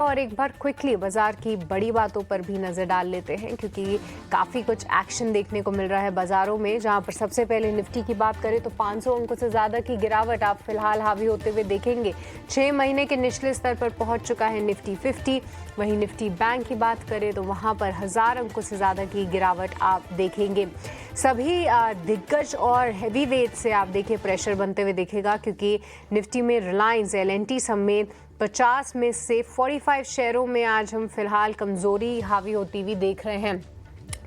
और एक बार क्विकली बाजार की बड़ी बातों पर भी नजर डाल लेते हैं क्योंकि काफी कुछ एक्शन देखने को मिल रहा है बाजारों में। जहां पर सबसे पहले निफ्टी की बात करें तो 500 अंकों से ज्यादा की गिरावट आप फिलहाल हावी होते हुए देखेंगे। 6 महीने के निचले स्तर पर पहुंच चुका है निफ्टी 50। वहीं निफ्टी बैंक की बात करें तो वहां पर 1000 अंकों से ज्यादा की गिरावट आप देखेंगे। सभी दिग्गज और हैवी वेट से आप देखिए प्रेशर बनते हुए दिखेगा क्योंकि निफ्टी में रिलायंस, एल&टी समेत 50 में से 45 शेयरों में आज हम फिलहाल कमजोरी हावी होती हुई देख रहे हैं।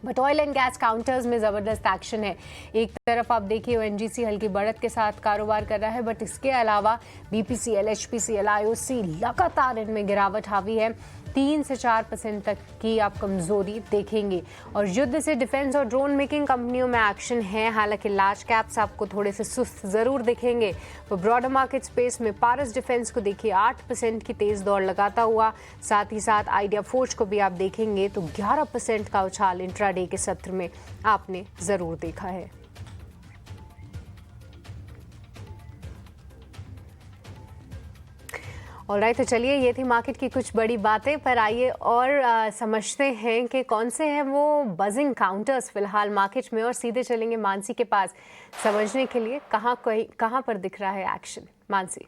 But oil and gas counters में जबरदस्त एक्शन है। एक तरफ आप देखिए ओएनजीसी हल्की बढ़त के साथ कारोबार कर रहा है, बट इसके अलावा बीपीसीएल, एचपीसीएल, आईओसी लगातार इनमें गिरावट हावी है। 3 से 4% तक की आप कमजोरी देखेंगे। और युद्ध से डिफेंस और ड्रोन मेकिंग कंपनियों में एक्शन है, हालांकि लार्ज कैप्स आपको थोड़े से सुस्त जरूर दिखेंगे। तो ब्रॉडर मार्केट स्पेस में पारस डिफेंस को देखिए 8% की तेज दौड़ लगाता हुआ, साथ ही साथ आइडिया फोर्ज को भी आप देखेंगे तो 11% का उछाल इंट्राडे के सत्र में आपने जरूर देखा है। ऑलराइट, तो चलिए ये थी मार्केट की कुछ बड़ी बातें, पर आइए और समझते हैं कि कौन से हैं वो बजिंग काउंटर्स फिलहाल मार्केट में। और सीधे चलेंगे मानसी के पास समझने के लिए कहां पर दिख रहा है एक्शन। मानसी।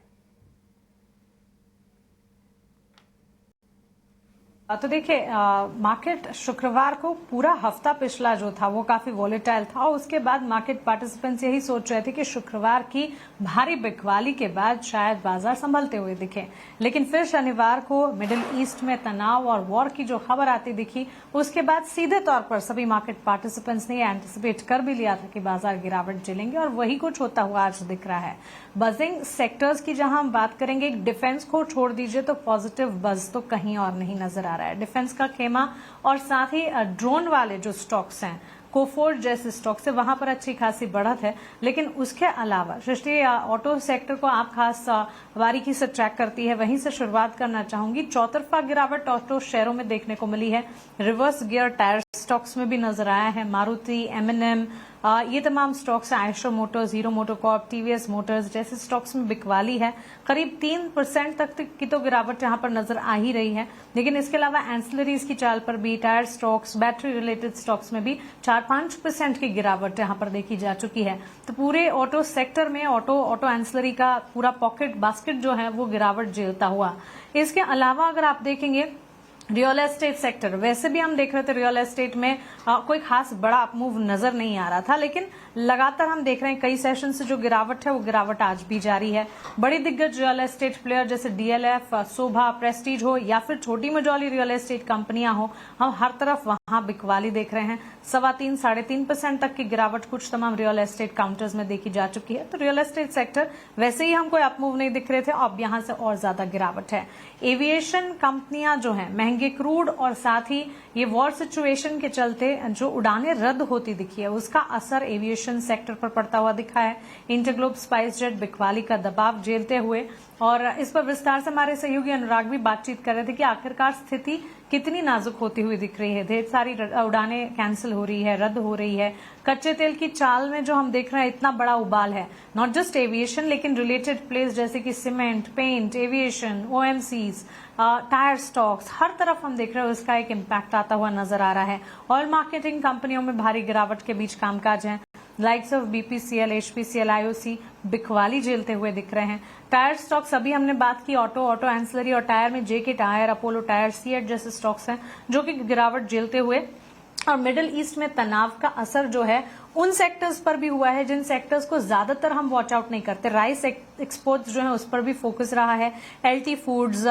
तो देखिए, मार्केट शुक्रवार को पूरा हफ्ता पिछला जो था वो काफी वॉलेटाइल था। उसके बाद मार्केट पार्टिसिपेंट्स यही सोच रहे थे कि शुक्रवार की भारी बिकवाली के बाद शायद बाजार संभलते हुए दिखे, लेकिन फिर शनिवार को मिडिल ईस्ट में तनाव और वॉर की जो खबर आती दिखी, उसके बाद सीधे तौर पर सभी मार्केट पार्टिसिपेंट्स ने एंटिसिपेट कर भी लिया था कि बाजार गिरावट झेलेंगे, और वही कुछ होता हुआ आज दिख रहा है। बजिंग सेक्टर्स की जहां हम बात करेंगे, डिफेंस को छोड़ दीजिए तो पॉजिटिव बज तो कहीं और नहीं नजर आ रहा है। डिफेंस का खेमा और साथ ही ड्रोन वाले जो स्टॉक्स हैं, कोफोर्ज जैसे स्टॉक से वहां पर अच्छी खासी बढ़त है। लेकिन उसके अलावा सृष्टि, ऑटो सेक्टर को आप खास बारीकी से ट्रैक करती है, वहीं से शुरुआत करना चाहूंगी। चौतरफा गिरावट ऑटो शेयरों में देखने को मिली है। रिवर्स गियर टायर स्टॉक्स में भी नजर आया है। मारुति, एमएनएम, ये तमाम stocks, Eicher Motors, hero MotoCorp, TVS Motors जैसे स्टॉक्स में बिकवाली है। करीब 3% तक की तो गिरावट यहां पर नजर आ ही रही है। लेकिन इसके अलावा एंसिलरीज की चाल पर भी, tyre stocks, battery related stocks में भी 4-5% की गिरावट यहां पर देखी जा चुकी है। तो पूरे ऑटो सेक्टर में ऑटो एंसिलरी का पूरा पॉकेट बास्केट जो है वो गिरावट झेलता हुआ। इसके अलावा अगर आप देखेंगे रियल एस्टेट सेक्टर, वैसे भी हम देख रहे थे रियल एस्टेट में कोई खास बड़ा अपमूव नजर नहीं आ रहा था, लेकिन लगातार हम देख रहे हैं कई सेशन से जो गिरावट है वो गिरावट आज भी जारी है। बड़ी दिग्गज रियल एस्टेट प्लेयर जैसे डीएलएफ, शोभा, प्रेस्टीज हो या फिर छोटी मझोली रियल एस्टेट कंपनियां हो, हम हर तरफ वहां बिकवाली देख रहे हैं। 3.25-3.5% तक की गिरावट कुछ तमाम रियल एस्टेट काउंटर्स में देखी जा चुकी है। तो रियल एस्टेट सेक्टर वैसे ही हमको अपमूव नहीं दिख रहे थे, अब यहां से और ज्यादा गिरावट है। एविएशन कंपनियां जो है, महंगे क्रूड और साथ ही ये वॉर सिचुएशन के चलते जो उड़ानें रद्द होती दिखी है, उसका असर एविएशन सेक्टर पर पड़ता हुआ दिखा है। इंटरग्लोब, स्पाइस जेट बिकवाली का दबाव झेलते हुए, और इस पर विस्तार से हमारे सहयोगी अनुराग भी बातचीत कर रहे थे कि आखिरकार स्थिति कितनी नाजुक होती हुई दिख रही है। ढेर सारी उड़ानें कैंसिल हो रही है, रद्द हो रही है। कच्चे तेल की चाल में जो हम देख रहे हैं इतना बड़ा उबाल है, नॉट जस्ट एविएशन लेकिन रिलेटेड प्लेस जैसे कि cement, paint, aviation, OMCs, tyre stocks, हर तरफ हम देख रहे हैं उसका एक इम्पैक्ट आता हुआ नजर आ रहा है। ऑयल मार्केटिंग कंपनियों में भारी गिरावट के बीच कामकाज है। Likes of BPCL, HPCL, IOC बिकवाली झेलते हुए दिख रहे हैं। टायर स्टॉक्स, अभी हमने बात की ऑटो एंसिलरी और टायर में जेके टायर, अपोलो टायर, सीएट जैसे स्टॉक्स हैं जो कि गिरावट झेलते हुए। और मिडिल ईस्ट में तनाव का असर जो है उन सेक्टर्स पर भी हुआ है जिन सेक्टर्स को ज्यादातर हम वॉच आउट नहीं करते। राइस एक्सपोर्ट्स जो है उस पर भी फोकस रहा है। एलटी फूड्स,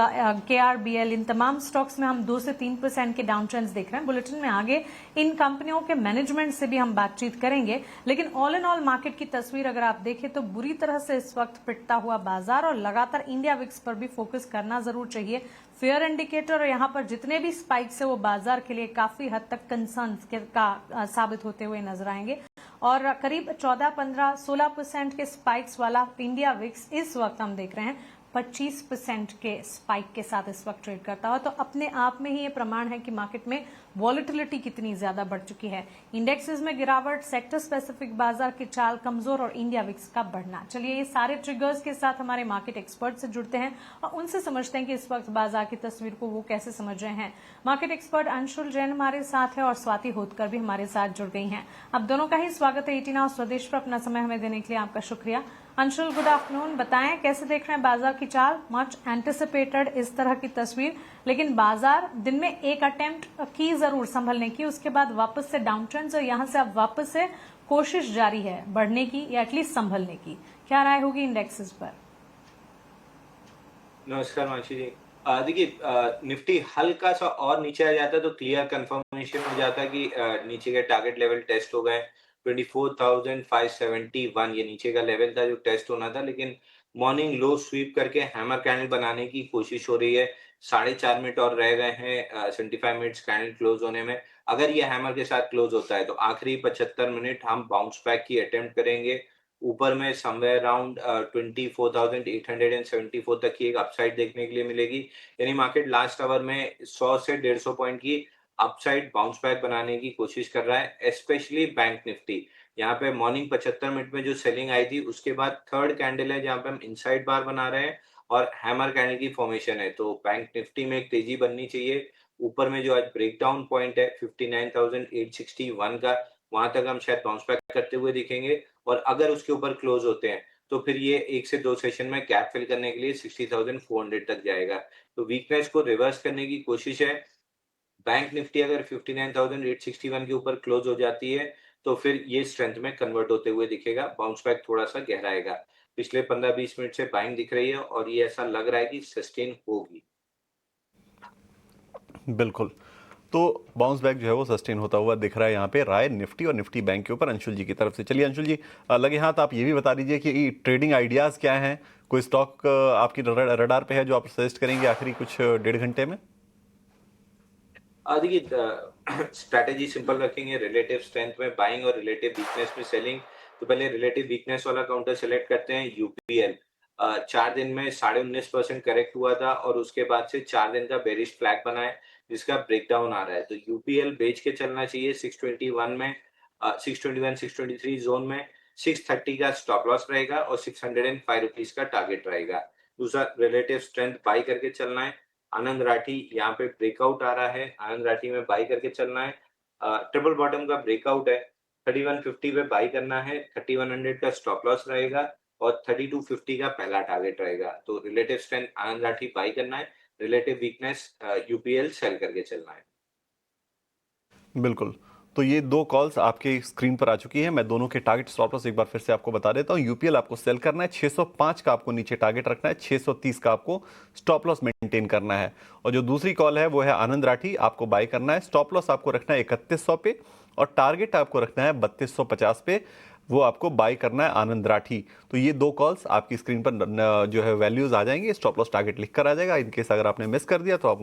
केआरबीएल, इन तमाम स्टॉक्स में हम 2 से 3% के डाउन ट्रेंड्स देख रहे हैं। बुलेटिन में आगे इन कंपनियों के मैनेजमेंट से भी हम बातचीत करेंगे। लेकिन ऑल इन ऑल मार्केट की तस्वीर अगर आप देखें तो बुरी तरह से इस वक्त पिटता हुआ बाजार, और लगातार इंडिया विक्स पर भी फोकस करना जरूर चाहिए। फेयर इंडिकेटर और यहाँ पर जितने भी स्पाइक्स है वो बाजार के लिए काफी हद तक कंसर्न का साबित होते हुए नजर आएंगे। और करीब 14, 15, 16% के स्पाइक्स वाला इंडिया विक्स इस वक्त हम देख रहे हैं 25% के स्पाइक के साथ इस वक्त ट्रेड करता हुआ, तो अपने आप में ही ये प्रमाण है कि मार्केट में वॉलेटिलिटी कितनी ज्यादा बढ़ चुकी है। इंडेक्सेस में गिरावट, सेक्टर स्पेसिफिक बाजार की चाल कमजोर और इंडिया विक्स का बढ़ना। चलिए ये सारे ट्रिगर्स के साथ हमारे मार्केट एक्सपर्ट से जुड़ते हैं और उनसे समझते हैं कि इस वक्त बाजार की तस्वीर को वो कैसे समझ रहे हैं। मार्केट एक्सपर्ट अंशुल जैन हमारे साथ है और स्वाति होतकर भी हमारे साथ जुड़ गई हैं। आप दोनों का ही स्वागत है 18 आवर्स स्वदेश पर। अपना समय हमें देने के लिए आपका शुक्रिया। Anshul, good afternoon. बताएं कैसे देख रहे हैं बाजार की चाल? मच एंटिसिपेटेड इस तरह की तस्वीर, लेकिन बाजार दिन में एक अटेम्प्ट की जरूर संभलने की, उसके बाद वापस से डाउन ट्रेंड्स और यहां से अब वापस से कोशिश जारी है बढ़ने की या एटलीस्ट संभलने की। क्या राय होगी इंडेक्सेस पर? नमस्कार मानसी जी। देखिए, निफ्टी हल्का सा और नीचे आ जाता है तो क्लियर कंफर्मेशन हो जाता है कि नीचे के टारगेट लेवल टेस्ट हो गए। 24,571 ये नीचे का लेवल था जो टेस्ट होना था, लेकिन मॉर्निंग लो स्वीप करके हैमर कैंडल बनाने की कोशिश हो रही है। 4.5 मिनट और रह गए हैं 75 मिनट्स कैंडल क्लोज होने में। अगर ये हैमर के साथ क्लोज होता है तो आखिरी 75 मिनट हम बाउंस बैक की अटेम्प्ट करेंगे। ऊपर में समवेयर अराउंड 24,874 तक की एक अपसाइड देखने के लिए मिलेगी। यानी मार्केट लास्ट आवर में 100 से 150 पॉइंट की अपसाइड बाउंस बैक बनाने की कोशिश कर रहा है, स्पेशली बैंक निफ्टी। यहाँ पे मॉर्निंग 75 मिनट में जो सेलिंग आई थी उसके बाद थर्ड कैंडल है जहाँ पे हम इनसाइड बार बना रहे हैं और हैमर कैंडल की फॉर्मेशन है, तो बैंक निफ्टी में एक तेजी बननी चाहिए। ऊपर में जो आज ब्रेकडाउन पॉइंट है 59,861 का, वहां तक हम शायद बाउंस बैक करते हुए दिखेंगे और अगर उसके ऊपर क्लोज होते हैं तो फिर ये 1 से 2 सेशन में गैप फिल करने के लिए 60,400 तक जाएगा। तो वीकनेस को रिवर्स करने की कोशिश है। बैंक निफ्टी अगर 59,861 के ऊपर क्लोज हो जाती है तो फिर ये स्ट्रेंथ में कन्वर्ट होते हुए दिखेगा, बाउंस बैक थोड़ा सा गहराएगा। पिछले 15-20 मिनट से बाइंग दिख रही है और ये ऐसा लग रहा है कि सस्टेन होगी। बिल्कुल, तो बाउंस बैक जो है वो सस्टेन होता हुआ दिख रहा है यहाँ पे राय निफ्टी और निफ्टी बैंक के ऊपर अंशुल जी की तरफ से। चलिए अंशुल जी, लगे हाथ आप ये भी बता दीजिए कि ट्रेडिंग आइडियाज़ क्या हैं? कोई स्टॉक आपकी रडार पे है जो आप सजेस्ट करेंगे आखिरी कुछ 1.5 घंटे में? देखिए, स्ट्रैटेजी सिंपल रखेंगे, रिलेटिव स्ट्रेंथ में बाइंग और रिलेटिव वीकनेस में सेलिंग। तो पहले रिलेटिव वीकनेस वाला काउंटर सेलेक्ट करते हैं, यूपीएल। 4 दिन में 19.5% करेक्ट हुआ था और उसके बाद से 4 दिन का बेरिश फ्लैग बना है जिसका ब्रेकडाउन आ रहा है। तो यूपीएल बेच के चलना चाहिए 621 में, 621 623 जोन में। 630 का स्टॉप लॉस रहेगा और 605 रुपीज का टारगेट रहेगा। दूसरा रिलेटिव स्ट्रेंथ बाई करके चलना है। आनंद राठी यहाँ पे ब्रेकआउट आ रहा है, आनंद राठी में बाई करके चलना है। ट्रिपल बॉटम का ब्रेकआउट है, 3150 पे बाई करना है, 3100 का स्टॉप लॉस रहेगा और 3250 का पहला टारगेट रहेगा। तो relative strength Anand Rathi by करना है, रिलेटिव वीकनेस यूपीएल सेल करके चलना है। बिल्कुल, तो ये 2 कॉल्स आपके स्क्रीन पर आ चुकी है। मैं दोनों के टारगेट स्टॉप लॉस एक बार फिर से आपको बता देता हूँ। यूपीएल आपको सेल करना है, 605 का आपको नीचे टारगेट रखना है, 630 का आपको स्टॉप लॉस मेंटेन करना है। और जो दूसरी कॉल है वो है आनंद राठी, आपको बाय करना है, स्टॉप लॉस आपको रखना है 3100 पे और टारगेट आपको रखना है 3250 पे, वो आपको बाय करना है आनंद राठी। तो ये 2 कॉल्स आपकी स्क्रीन पर जो है वैल्यूज आ जाएंगे, स्टॉप लॉस टारगेट लिख कर आ जाएगा। इनकेस अगर आपने मिस कर दिया तो आप वहां